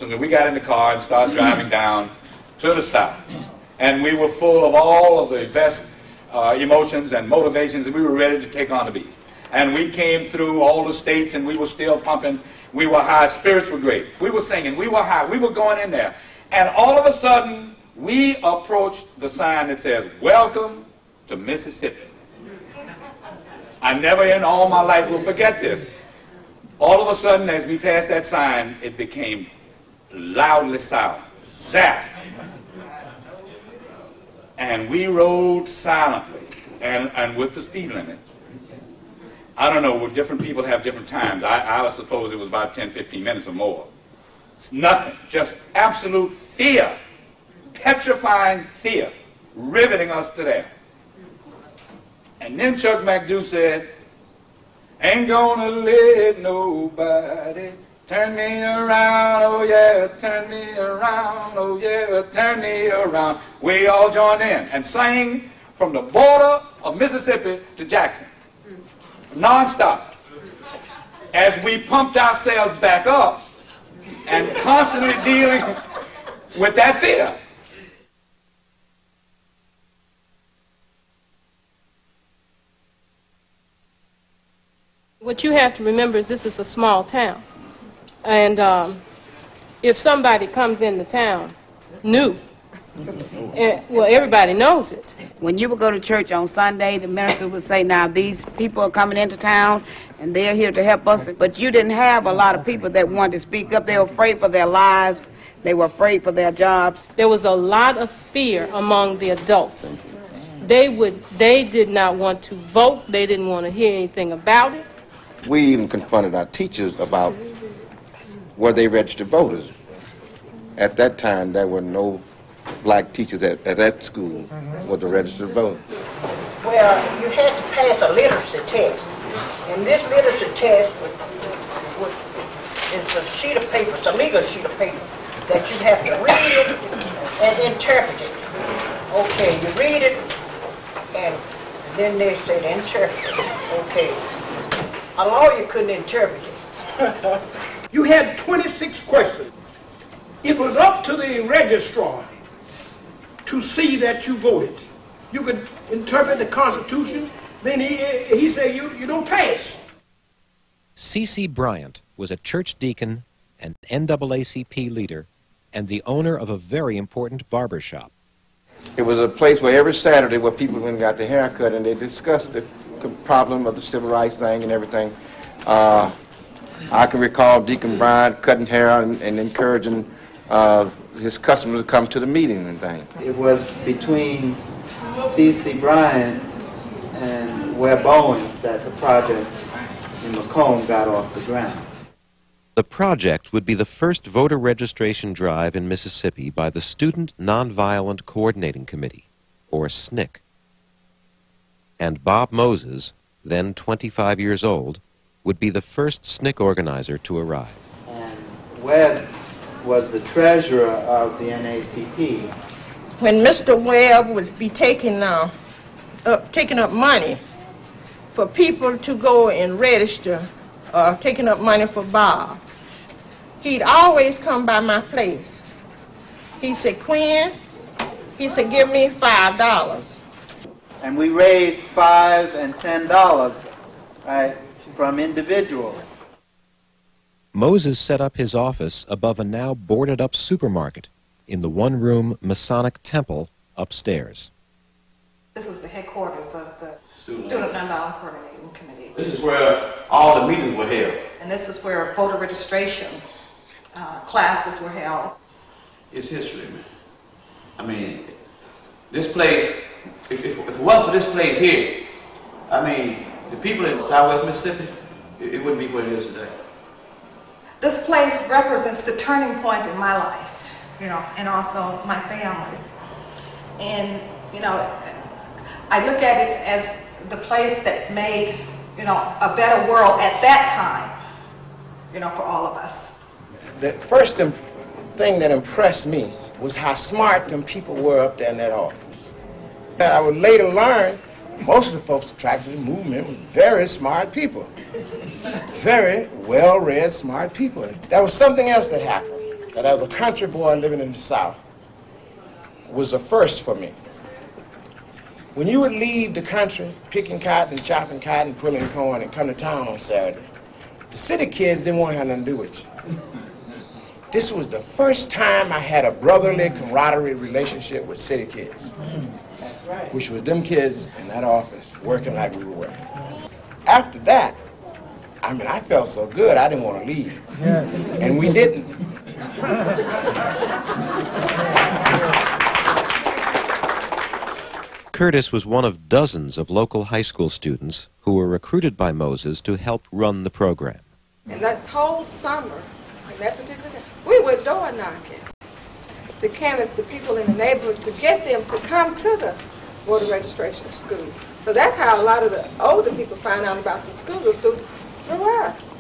Folsom, and we got in the car and started driving down to the South. And we were full of all of the best emotions and motivations, and we were ready to take on the beast. And we came through all the states, and we were still pumping. We were high. Spirits were great. We were singing. We were high. We were going in there. And all of a sudden, we approached the sign that says, "Welcome to Mississippi." I never in all my life will forget this. All of a sudden, as we passed that sign, it became loudly silent. Zap! And we rode silently and with the speed limit. I don't know, different people have different times. I suppose it was about 10, 15 minutes or more. It's nothing, just absolute fear, petrifying fear, riveting us to there. And then Chuck McDo said, "Ain't gonna let nobody turn me around, oh yeah, turn me around, oh yeah, turn me around." We all joined in and sang from the border of Mississippi to Jackson, non-stop, as we pumped ourselves back up and constantly dealing with that fear. What you have to remember is this is a small town. And if somebody comes into town new, well, everybody knows it. When you would go to church on Sunday, the minister would say, "Now these people are coming into town and they're here to help us." But you didn't have a lot of people that wanted to speak up. They were afraid for their lives. They were afraid for their jobs. There was a lot of fear among the adults. They did not want to vote. They didn't want to hear anything about it. We even confronted our teachers about were they registered voters. At that time, there were no black teachers at that school was a registered voter. Well, you had to pass a literacy test. And this literacy test is a sheet of paper, it's a legal sheet of paper, that you have to read it and interpret it. Okay, you read it, and then they said interpret it. Okay. A lawyer couldn't interpret it. You had 26 questions. It was up to the registrar to see that you voted. You could interpret the Constitution, then he said you don't pass. C.C. Bryant was a church deacon, an NAACP leader, and the owner of a very important barber shop. It was a place where every Saturday where people went and got their hair cut and they discussed the problem of the civil rights thing and everything. I can recall Deacon Bryant cutting hair and encouraging his customers to come to the meeting and things. It was between C.C. Bryant and Webb Owens that the project in Macomb got off the ground. The project would be the first voter registration drive in Mississippi by the Student Nonviolent Coordinating Committee, or SNCC. And Bob Moses, then 25 years old, would be the first SNCC organizer to arrive. And Webb was the treasurer of the NAACP. When Mr. Webb would be taking up money for people to go and register, taking up money for Bob, he'd always come by my place. He said, "Quinn," he said, "give me $5. And we raised $5 and $10, right, from individuals. Moses set up his office above a now boarded-up supermarket in the one-room Masonic temple upstairs. This was the headquarters of the Student Nonviolent Coordinating Committee. This is where all the meetings were held. And this is where voter registration classes were held. It's history, man. I mean, this place, if it wasn't for this place here, I mean, the people in Southwest Mississippi, it wouldn't be what it is today. This place represents the turning point in my life, you know, and also my family's. And, you know, I look at it as the place that made, you know, a better world at that time, you know, for all of us. The first thing that impressed me was how smart them people were up there in that office. And I would later learn most of the folks attracted to the movement were very smart people. Very well-read, smart people. That was something else that happened. that as a country boy living in the South was a first for me. When you would leave the country, picking cotton, chopping cotton, pulling corn, and come to town on Saturday, the city kids didn't want to have nothing to do with you. This was the first time I had a brotherly camaraderie relationship with city kids. That's right. Which was them kids in that office working like we were working. After that, I mean, I felt so good, I didn't want to leave. Yes. And we didn't. Curtis was one of dozens of local high school students who were recruited by Moses to help run the program. And that whole summer, in that particular time, we were door knocking to canvass the people in the neighborhood to get them to come to the voter registration school. So that's how a lot of the older people found out about the school, through us.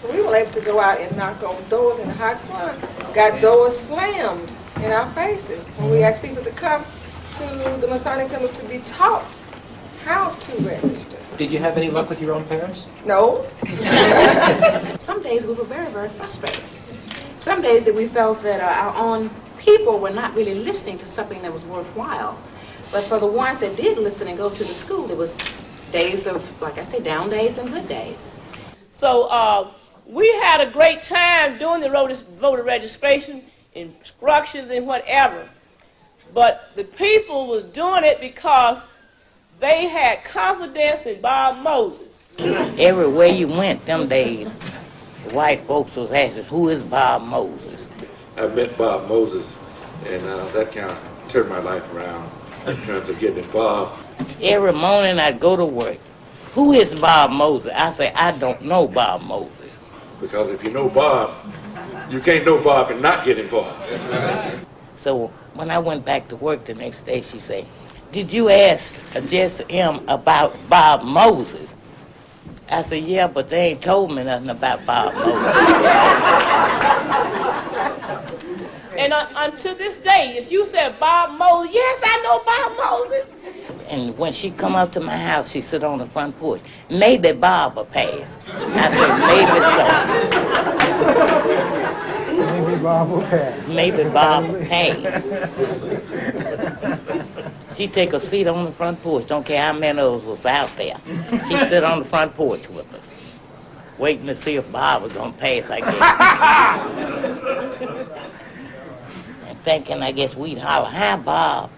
So we were able to go out and knock on doors in the hot sun, got doors slammed in our faces when we asked people to come to the Masonic Temple to be taught how to register. Did you have any luck with your own parents? No. Some days we were very, very frustrated. Some days that we felt that our own people were not really listening to something that was worthwhile. But for the ones that did listen and go to the school, there was days of, like I say, down days and good days. So we had a great time doing the voter registration, instructions and whatever. But the people was doing it because they had confidence in Bob Moses. Everywhere you went them days, the white folks was asking, who is Bob Moses? I met Bob Moses, and that kind of turned my life around in terms of getting involved. Every morning I'd go to work. Who is Bob Moses? I say, I don't know Bob Moses. Because if you know Bob, you can't know Bob and not get involved. So when I went back to work the next day, she said, did you ask Jesse M. about Bob Moses? I said, yeah, but they ain't told me nothing about Bob Moses. And unto this day, if you said Bob Moses, yes, I know Bob Moses. And when she come up to my house, she sit on the front porch. Maybe Bob will pass. I said, maybe so. Maybe Bob will pass. Maybe Bob will pass. She take a seat on the front porch. Don't care how many of us was out there. She sit on the front porch with us, waiting to see if Bob was gonna pass, I guess. And thinking, I guess we'd holler, hi, Bob.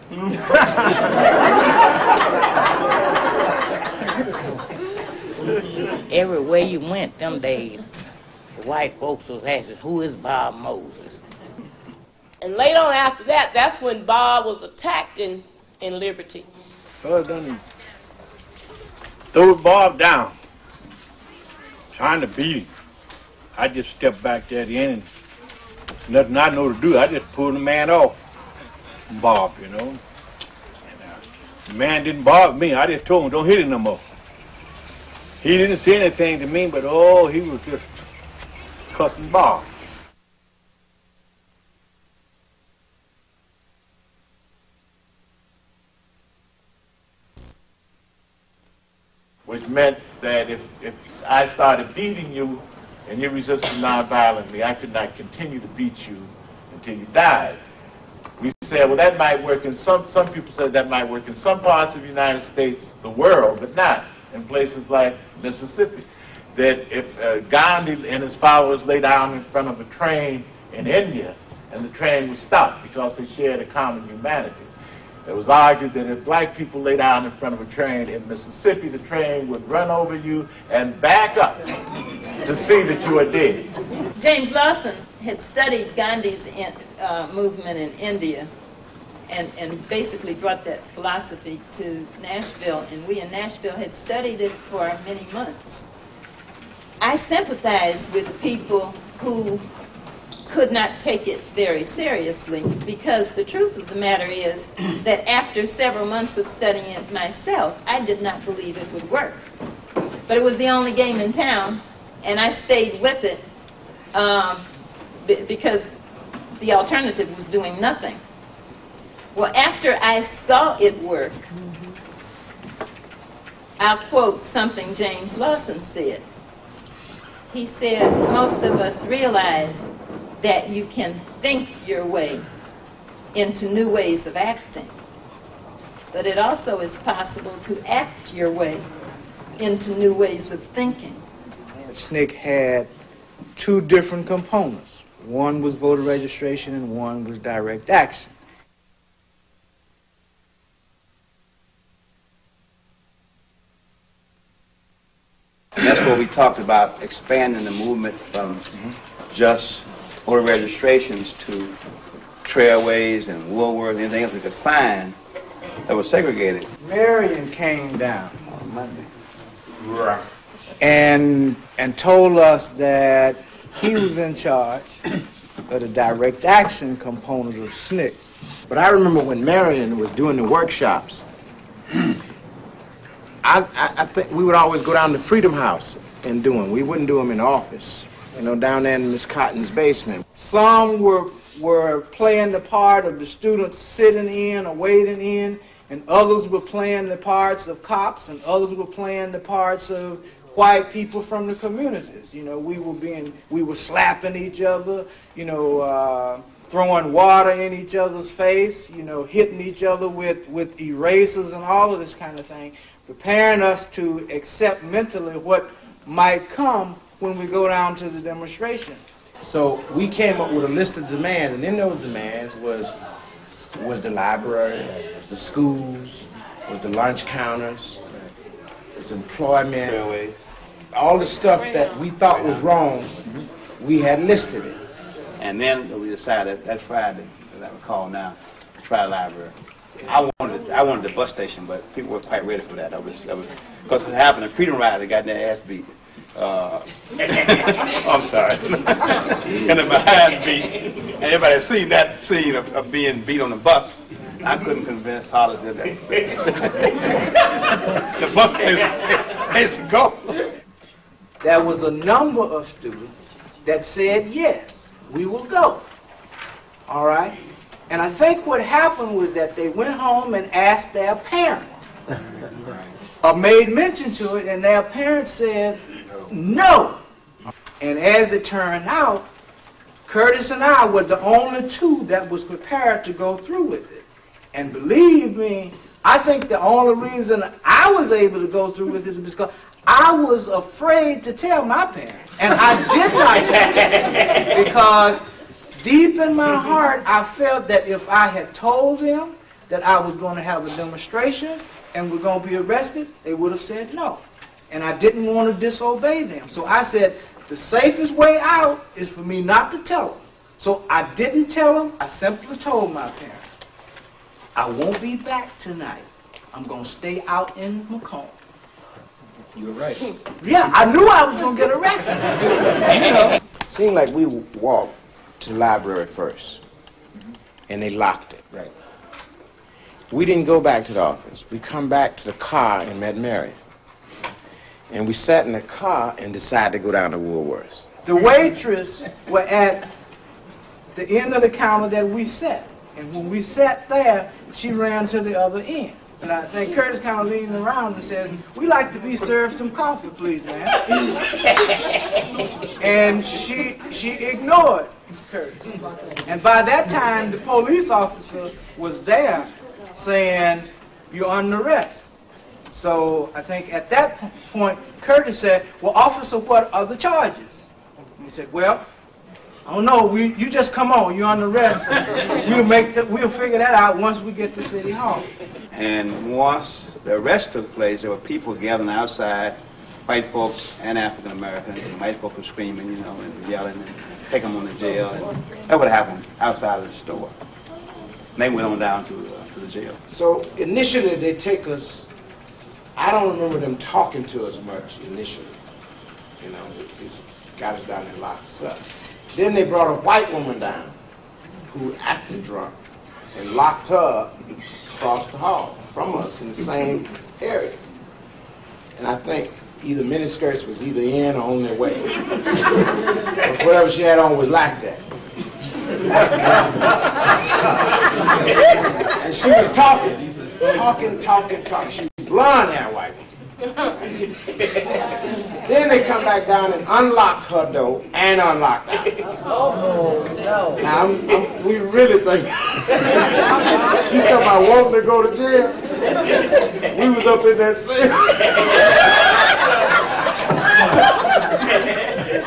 Everywhere you went them days, the white folks was asking, who is Bob Moses? And later on after that, that's when Bob was attacked in Liberty. Fellas done threw Bob down, trying to beat him. I just stepped back there at the end, and nothing I know to do. I just pulled the man off Bob, you know. And, the man didn't bother me. I just told him, don't hit him no more. He didn't say anything to me, but oh, he was just cussing Bob. Which meant that if I started beating you and you resisted nonviolently, I could not continue to beat you until you died. We said, well, that might work in some people said that might work in some parts of the United States, the world, but not in places like Mississippi. That if Gandhi and his followers lay down in front of a train in India and the train would stop because they shared a common humanity. It was argued that if black people lay down in front of a train in Mississippi, the train would run over you and back up to see that you are dead. James Lawson had studied Gandhi's movement in India and basically brought that philosophy to Nashville, and we in Nashville had studied it for many months. I sympathize with people who could not take it very seriously, because the truth of the matter is that after several months of studying it myself, I did not believe it would work. But it was the only game in town, and I stayed with it because the alternative was doing nothing. Well, after I saw it work, I'll quote something James Lawson said. He said, most of us realize that you can think your way into new ways of acting. But it also is possible to act your way into new ways of thinking. SNCC had two different components. One was voter registration and one was direct action. And that's where we talked about expanding the movement from just voter registrations to trailways and Woolworth, anything else we could find that was segregated. Marion came down on Monday. Right. And told us that he was in charge of the direct action component of SNCC. But I remember when Marion was doing the workshops, I think we would always go down to Freedom House and do them. We wouldn't do them in the office, you know, down there in Miss Cotton's basement. Some were playing the part of the students sitting in or waiting in, and others were playing the parts of cops, and others were playing the parts of white people from the communities. You know, we were slapping each other, you know, throwing water in each other's face, you know, hitting each other with erasers and all of this kind of thing, preparing us to accept mentally what might come when we go down to the demonstration. So we came up with a list of demands, and in those demands was the library, was the schools, was the lunch counters, was employment, Railway. all the stuff that we thought was wrong, we had listed it. And then we decided that Friday, as I recall now, to try the library. I wanted the bus station, but people weren't quite ready for that. That was because what happened in Freedom Ride, they got their ass beat. I'm sorry. And the behind beat. And everybody had seen that scene of being beat on the bus. I couldn't convince Hollis that the bus place to go. There was a number of students that said, yes, we will go. All right? And I think what happened was that they went home and asked their parents, or made mention to it, and their parents said, no. And as it turned out, Curtis and I were the only two that was prepared to go through with it. And believe me, I think the only reason I was able to go through with it is because I was afraid to tell my parents. And I did not tell them because deep in my heart, I felt that if I had told them that I was going to have a demonstration and we're going to be arrested, they would have said no. And I didn't want to disobey them. So I said, the safest way out is for me not to tell them. So I didn't tell them. I simply told my parents, I won't be back tonight. I'm going to stay out in Macomb. You were right. Yeah, I knew I was going to get arrested. You know. Seemed like we walked to the library first, and they locked it. Right. We didn't go back to the office. We come back to the car and met Marion. And we sat in the car and decided to go down to Woolworth's. The waitress were at the end of the counter that we sat. And when we sat there, she ran to the other end. And I think Curtis kind of leaned around and says, "We'd like to be served some coffee, please, ma'am." And she ignored Curtis. And by that time, the police officer was there saying, "You're under arrest." So I think at that point, Curtis said, "Well, officer, what are the charges?" And he said, "Well, I don't know. You just come on. You're under arrest. We'll figure that out once we get to City Hall." And once the arrest took place, there were people gathering outside, white folks and African Americans. And white folks were screaming, you know, and yelling, and take them on to jail. And that would happen outside of the store. And they went on down to the jail. So initially they take us, I don't remember them talking to us much initially. You know, it got us down and locked us up. Then they brought a white woman down who acted drunk and locked her up across the hall from us in the same area. And I think either miniskirts was either in or on their way. But whatever she had on was like that. And she was talking. She was blonde hair white. Then they come back down and unlock her door and unlock ours. Oh, no. Now, we really think, you talking about wanting to go to jail? We was up in that cell.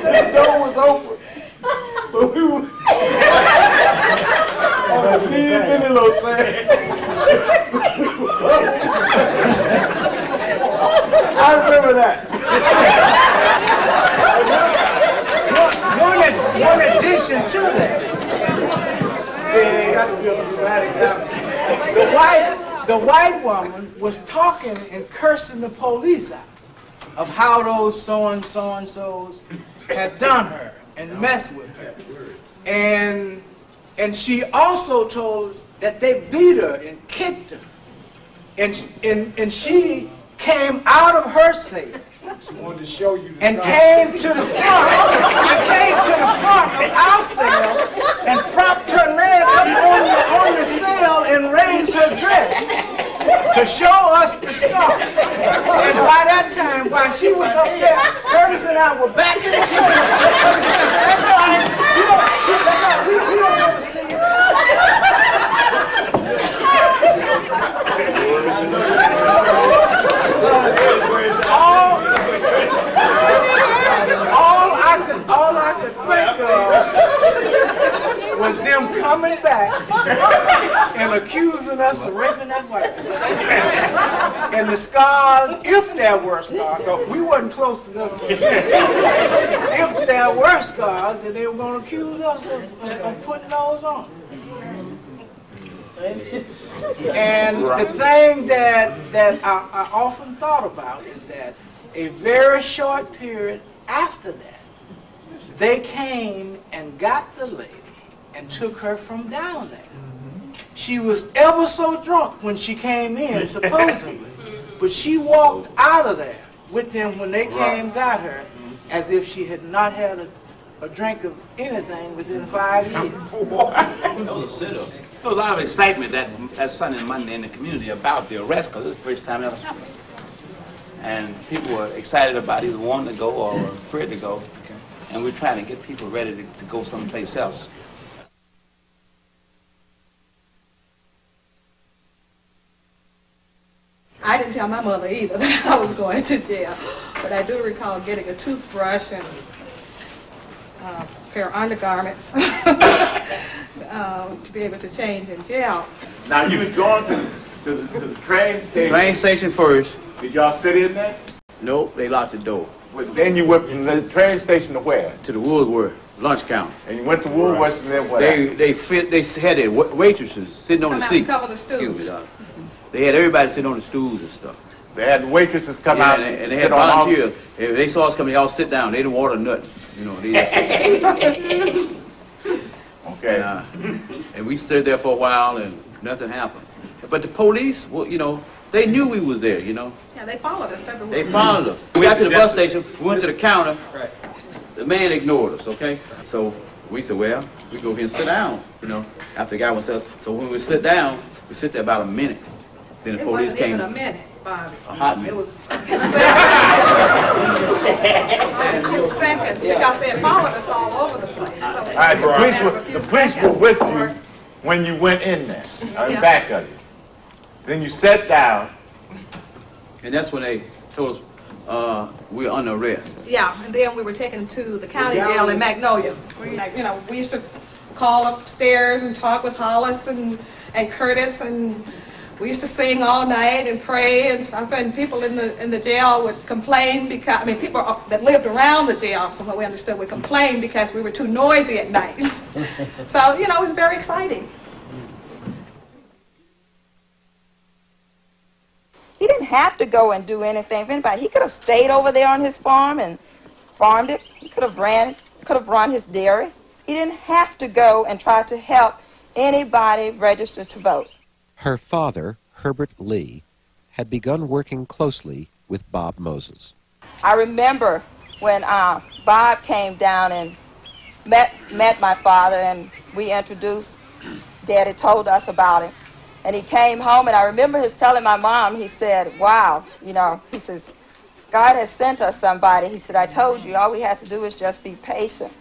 The door was open, but we were on a bitty little cell. I remember that. One addition to that, the white woman was talking and cursing the police out of how those so-and-so-and-sos had done her and messed with her. And she also told us that they beat her and kicked her. And she came out of her cell. She wanted to show you the and came to the front of our cell and propped her leg up on the cell and raised her dress to show us the scar. And by that time, while she was up there, Curtis and I were back in the corner. That's all right. We don't ever see it. All I could think of was them coming back and accusing us of raping that white girl. And the scars, if there were scars, we wasn't close enough to see it. If there were scars, then they were going to accuse us of putting those on. And the thing that I often thought about is that a very short period after that, they came and got the lady and took her from down there. She was ever so drunk when she came in, supposedly, but she walked out of there with them when they came and got her, as if she had not had a drink of anything within 5 years. There was a lot of excitement that Sunday and Monday in the community about the arrest, because it was the first time it ever happened. And people were excited about either wanting to go or afraid to go. And we're trying to get people ready to go someplace else. I didn't tell my mother either that I was going to jail, but I do recall getting a toothbrush and a pair of undergarments to be able to change in jail. Now you had gone to the train station. Train station first. Did y'all sit in there? Nope, they locked the door. But then you went from the train station to where? To the Woolworth lunch counter. And you went to Woolworth and then what? They had their waitresses sitting on the seats. Cover the stools. Excuse me, Doc. They had everybody sitting on the stools and stuff. They had the waitresses come out and they had volunteers. If they saw us coming, they all sit down. They didn't order nothing. You know, they just sit down. Okay. And we stood there for a while and nothing happened. But the police, well, you know, they knew we was there, you know. Yeah, they followed us everywhere. They followed us. We got to the bus station, we went to the counter. The man ignored us, okay? So we said, well, we go here and sit down, you know, after the guy was us. So when we sit down, we sit there about a minute. Then the police came. It wasn't even a minute, Bobby. A hot minute. It was a few seconds because they had followed us all over the place. So All right, the police were with you when you went in there, Yeah. back of you. Then you sat down. And that's when they told us we were under arrest. Yeah, and then we were taken to the county jail in Magnolia. We used to call upstairs and talk with Hollis and Curtis, and we used to sing all night and pray and stuff. And people in the jail would complain because people that lived around the jail, from what we understood, would complain because we were too noisy at night. So it was very exciting. He didn't have to go and do anything for anybody. He could have stayed over there on his farm and farmed it. He could have run his dairy. He didn't have to go and try to help anybody register to vote. Her father, Herbert Lee, had begun working closely with Bob Moses. I remember when Bob came down and met my father, and we introduced. Daddy told us about him. And he came home, and I remember his telling my mom, he said, wow, he says, God has sent us somebody. He said, I told you, all we have to do is just be patient.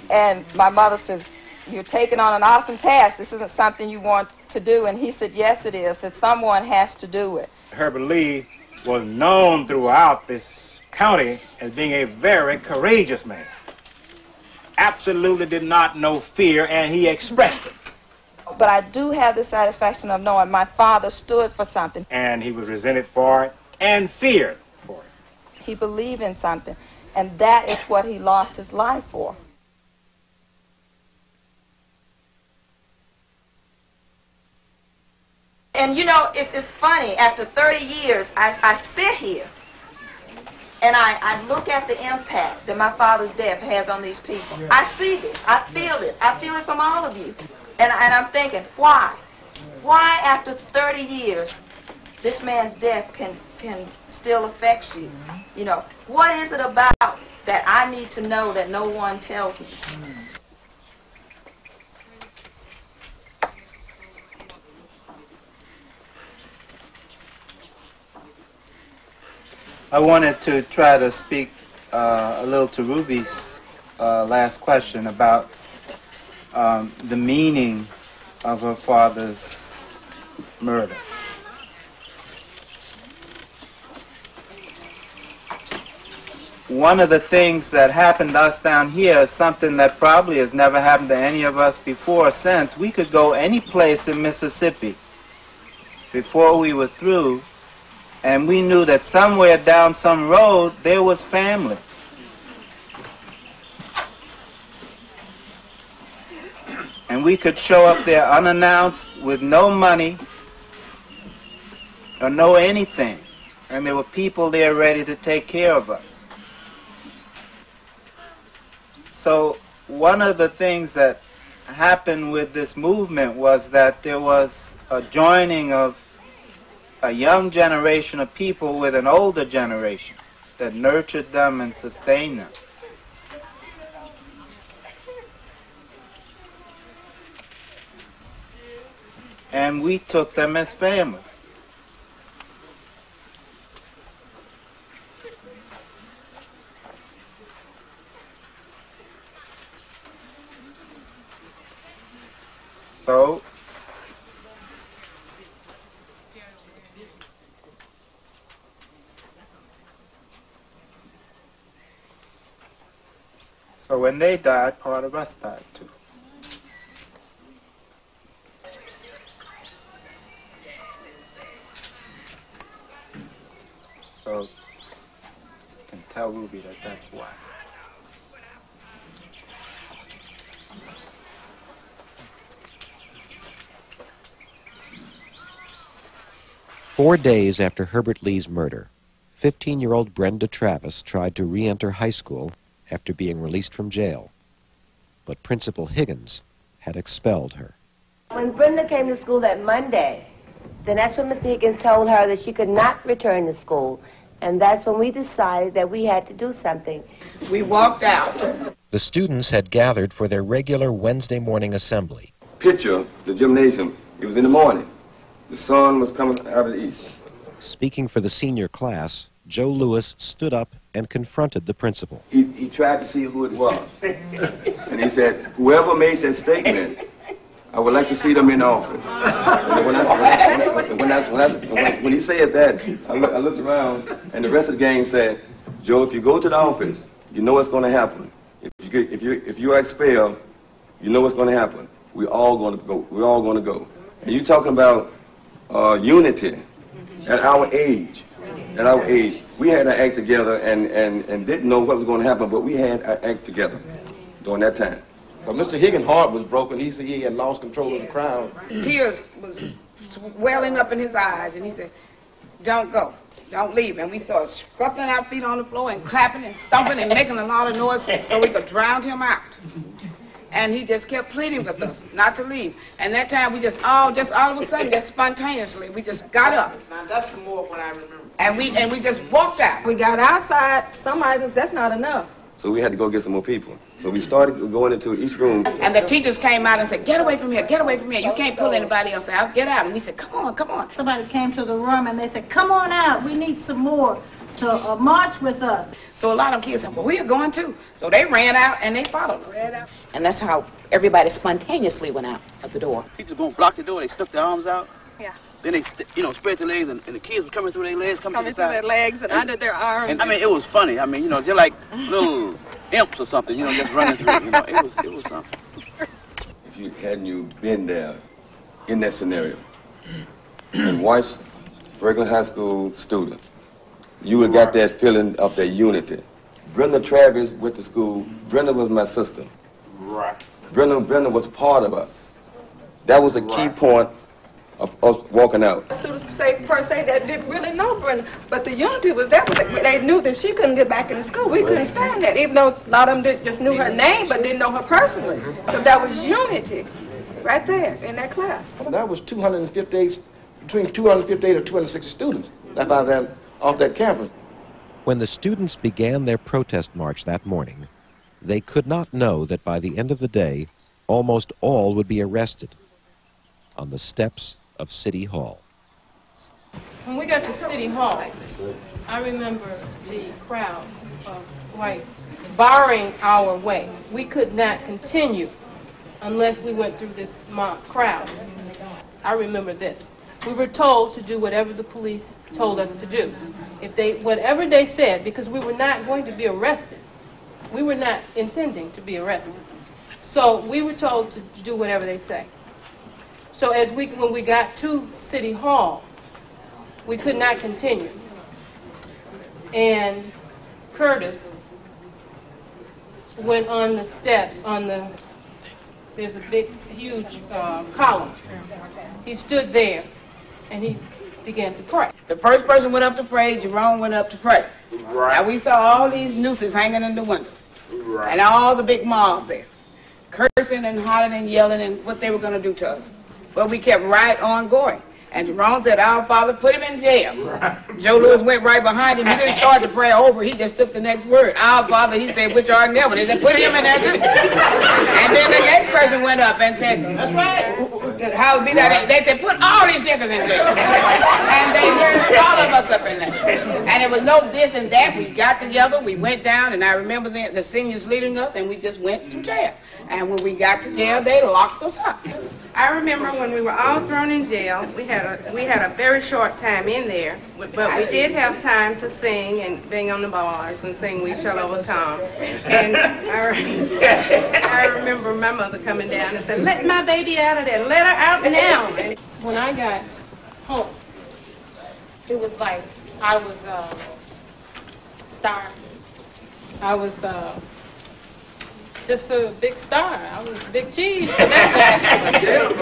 And my mother says, you're taking on an awesome task. This isn't something you want to do. And he said, yes, it is. That someone has to do it. Herbert Lee was known throughout this county as being a very courageous man. Absolutely did not know fear, and he expressed it. But I do have the satisfaction of knowing my father stood for something. And he was resented for it and feared for it. He believed in something, and that is what he lost his life for. And you know, it's funny, after 30 years, I sit here and I look at the impact that my father's death has on these people. I see this, I feel it from all of you. And I'm thinking, why? Why after 30 years, this man's death can still affect you? You know, what is it about that I need to know that no one tells me? I wanted to try to speak a little to Ruby's last question about the meaning of her father's murder. One of the things that happened to us down here is something that probably has never happened to any of us before or since. We could go any place in Mississippi before we were through, and we knew that somewhere down some road there was family. And we could show up there unannounced with no money or no anything. And there were people there ready to take care of us. So one of the things that happened with this movement was that there was a joining of a young generation of people with an older generation that nurtured them and sustained them. And we took them as family. So when they died, part of us died too. So you can tell Ruby that that's why. Four days after Herbert Lee's murder, 15-year-old Brenda Travis tried to re-enter high school after being released from jail. But Principal Higgins had expelled her. When Brenda came to school that Monday, then that's when Mr. Higgins told her that she could not return to school. And that's when we decided that we had to do something. We walked out. The students had gathered for their regular Wednesday morning assembly. Picture the gymnasium. It was in the morning. The sun was coming out of the east. Speaking for the senior class, Joe Lewis stood up and confronted the principal. He tried to see who it was. And he said, whoever made that statement, I would like to see them in office. When he said that, I looked around, and the rest of the gang said, Joe, if you go to the office, you know what's going to happen. If you are expelled, you know what's going to happen. We're all going to go. We're all going to go. And you're talking about unity at our age. At our age, we had to act together and didn't know what was going to happen, but we had to act together during that time. But Mr. Higgins' heart was broken. He said he had lost control of the crowd. Tears was welling up in his eyes, and he said, don't go, don't leave. And we started scuffling our feet on the floor and clapping and stomping and making a lot of noise so we could drown him out. And he just kept pleading with us not to leave. And that time we just all of a sudden, just spontaneously, we just got up. Now that's the more what I remember. And we just walked out. We got outside. Somebody said that's not enough. So we had to go get some more people. So we started going into each room. And the teachers came out and said, get away from here, get away from here. You can't pull anybody else out, get out. And we said, come on, come on. Somebody came to the room and they said, come on out, we need some more to march with us. So a lot of kids said, well, we are going too. So they ran out and they followed us. And that's how everybody spontaneously went out of the door. Teachers going to block the door, they stuck their arms out. Yeah. Then they, spread their legs, and the kids were coming through their legs, coming through their legs and under their arms. And I mean, it was funny. I mean, they're like little imps or something, just running through. It was something. If you hadn't been there in that scenario and watched regular high school students, you would have got that feeling of that unity. Brenda Travis went to school. Brenda was my sister. Right. Brenda was part of us. That was the key point of us walking out. Students per se that didn't really know Brenda, but the unity was there. They knew that she couldn't get back into school. We couldn't stand that, even though a lot of them just knew her name but didn't know her personally. So that was unity right there in that class. That was 258, between 258 and 260 students that found off that campus. When the students began their protest march that morning, they could not know that by the end of the day, almost all would be arrested on the steps of City Hall. When we got to City Hall, I remember the crowd of whites barring our way. We could not continue unless we went through this mob crowd. I remember this. We were told to do whatever the police told us to do. Whatever they said, because we were not going to be arrested. We were not intending to be arrested. So we were told to do whatever they say. So when we got to City Hall, we could not continue. And Curtis went on the steps, there's a big, huge column. He stood there and he began to pray. The first person went up to pray, Jerome went up to pray. Right. Now we saw all these nooses hanging in the windows. Right. And all the big mob there, cursing and hollering and yelling and what they were going to do to us. But we kept right on going. And Jerome said, our Father, put him in jail. Right. Joe Lewis went right behind him. He didn't start the prayer over. He just took the next word. Our Father, he said, which art in heaven. They said, put him in there. And then the next person went up and said, that's right. How be that? They said, put all these niggas in jail. And they turned all of us up in there. And it was no this and that. We got together. We went down. And I remember the seniors leading us. And we just went to jail. And when we got to jail, they locked us up. I remember when we were all thrown in jail, we had a very short time in there, but we did have time to sing and bang on the bars and sing We Shall Overcome. And I remember my mother coming down and said, let my baby out of there, let her out now. When I got home, it was like I was star. I was just a big star. I was Big Cheese for that matter.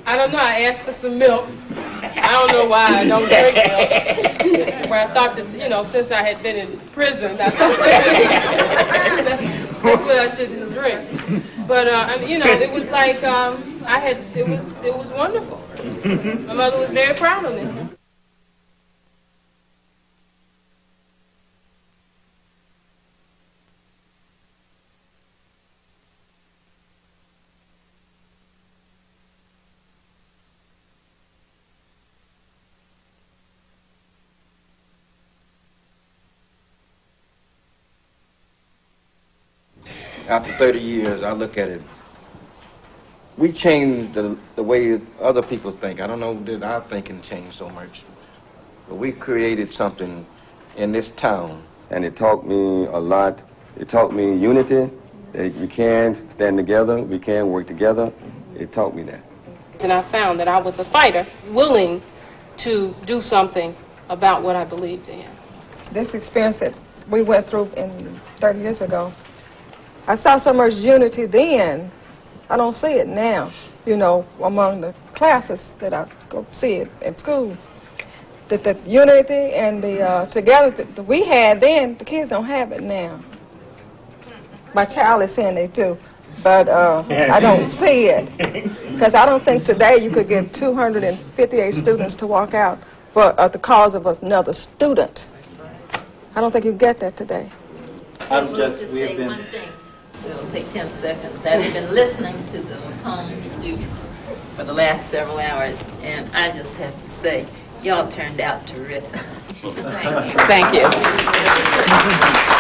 I don't know, I asked for some milk. I don't know why I don't drink milk. Where I thought that, since I had been in prison, I thought that's what I should drink. But, it was like, it was wonderful. My mother was very proud of me. After 30 years, I look at it. We changed the way other people think. I don't know that our thinking changed so much. But we created something in this town. And it taught me a lot. It taught me unity, that we can stand together, we can work together. It taught me that. And I found that I was a fighter, willing to do something about what I believed in. This experience that we went through 30 years ago, I saw so much unity then. I don't see it now, among the classes that I go see it at school. That the unity and the togetherness that we had then, the kids don't have it now. My child is saying they do, but I don't see it. Because I don't think today you could get 258 students to walk out for the cause of another student. I don't think you get that today. We'll just say one thing. It'll take 10 seconds. I've been listening to the home students for the last several hours, and I just have to say, y'all turned out terrific. Thank you.